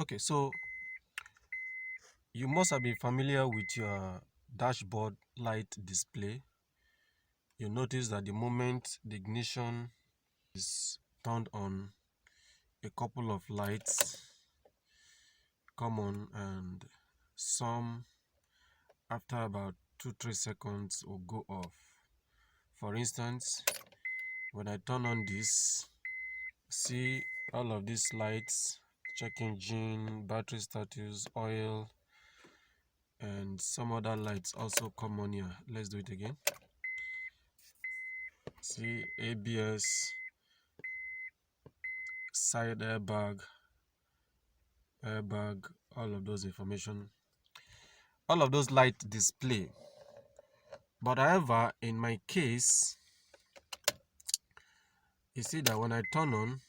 Okay, so you must have been familiar with your dashboard light display. You notice that the moment the ignition is turned on, a couple of lights come on, and some after about 2-3 seconds will go off. For instance, when I turn on this, see all of these lights: check engine, battery status, oil, and some other lights also come on here. Let's do it again. See ABS, side airbag, all of those information, all of those light display. But however, in my case, you see that when I turn on,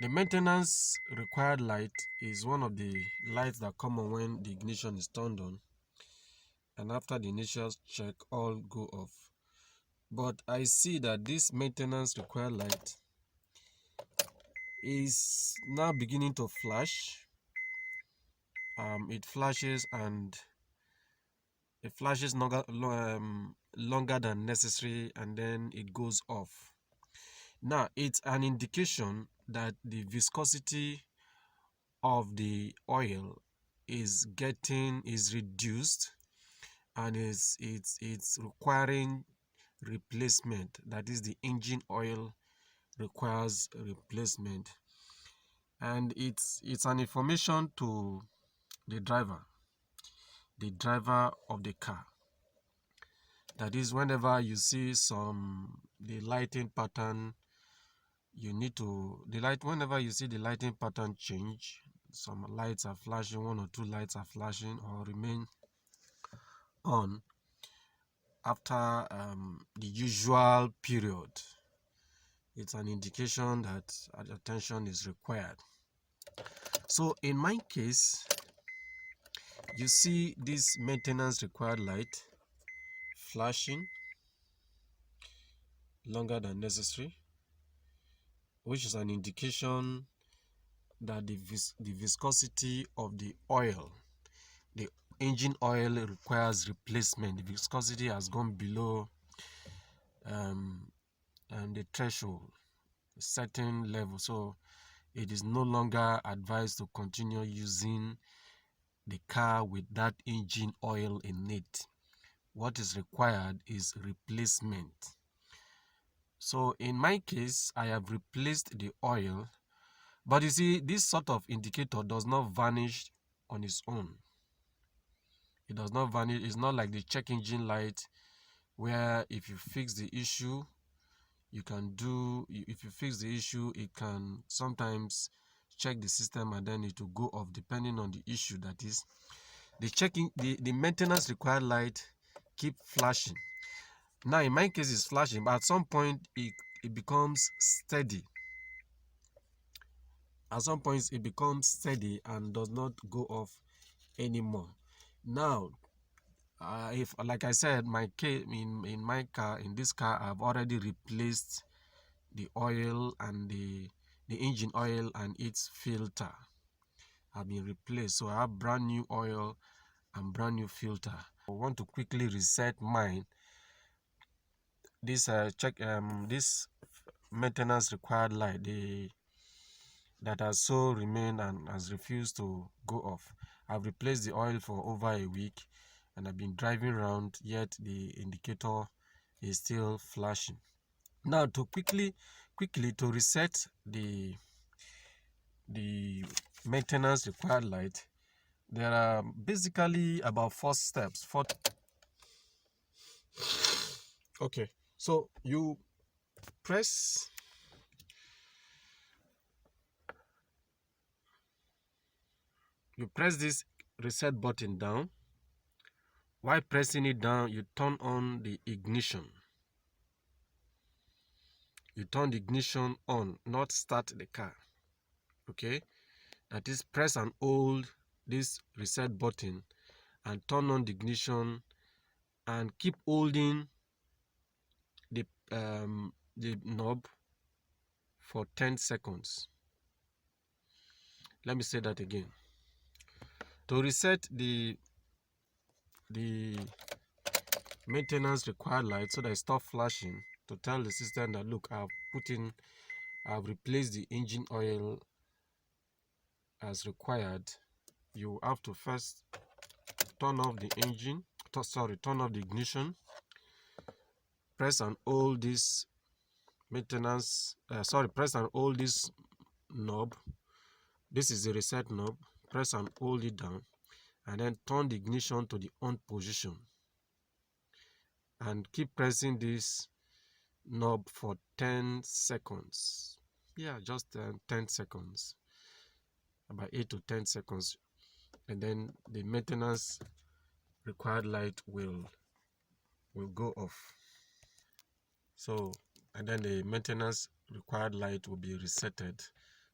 the maintenance required light is one of the lights that come on when the ignition is turned on, and after the initial check, all go off. But I see that this maintenance required light is now beginning to flash. It flashes, and it flashes longer than necessary, and then it goes off. Now, it's an indication that the viscosity of the oil is reduced, and it's requiring replacement. That is, the engine oil requires replacement, and it's an information to the driver of the car. That is, whenever you see the lighting pattern, whenever you see the lighting pattern change, some lights are flashing, 1 or 2 lights are flashing or remain on after the usual period, it's an indication that attention is required. So in my case, you see this maintenance required light flashing longer than necessary, which is an indication that the viscosity of the oil, the engine oil, requires replacement. The viscosity has gone below the threshold, a certain level, so it is no longer advised to continue using the car with that engine oil in it. What is required is replacement. So in my case, I have replaced the oil, but you see, this sort of indicator does not vanish on its own. It does not vanish. It's not like the check engine light, where if you fix the issue, it can sometimes check the system and then it will go off depending on the issue. That is, the maintenance required light keep flashing. Now in my case, it's flashing, but at some point it becomes steady. At some points it becomes steady and does not go off anymore. Now, if, like I said, in this car, I've already replaced the oil, and the engine oil and its filter have been replaced. So I have brand new oil and brand new filter. I want to quickly reset mine. This this maintenance required light, that has so remained and has refused to go off. I've replaced the oil for over a week, and I've been driving around, yet the indicator is still flashing. Now, to quickly to reset the maintenance required light, there are basically about 4 steps. Okay, so you press this reset button down. While pressing it down, you turn on the ignition. You turn the ignition on, not start the car. Okay, that is, press and hold this reset button and turn on the ignition, and keep holding the knob for 10 seconds. Let me say that again. To reset the maintenance required light so that it stops flashing, to tell the system that look, I've replaced the engine oil as required, you have to first turn off the turn off the ignition, press and hold this press and hold this knob. This is the reset knob. Press and hold it down, and then turn the ignition to the on position, and keep pressing this knob for 10 seconds. Yeah, just 10 seconds, about 8 to 10 seconds, and then the maintenance required light will go off. So, and then the maintenance required light will be resetted.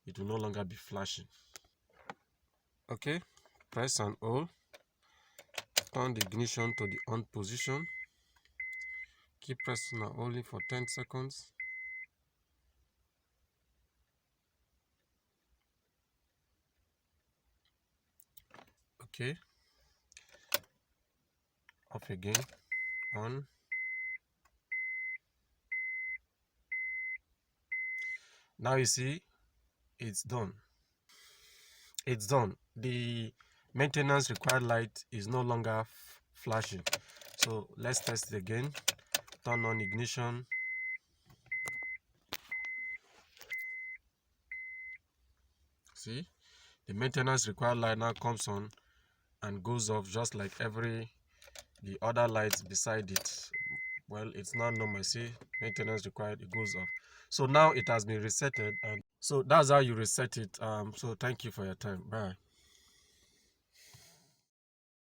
It will no longer be flashing. Okay, press and hold, turn the ignition to the on position, keep pressing and holding for 10 seconds. Okay, off again, on. Now you see it's done. It's done. The maintenance required light is no longer flashing. So let's test it again. Turn on ignition. See, the maintenance required light now comes on and goes off just like the other lights beside it. Well, it's not normal. See, maintenance required, it goes off. So now it has been resetted, and so that's how you reset it. So thank you for your time. Bye.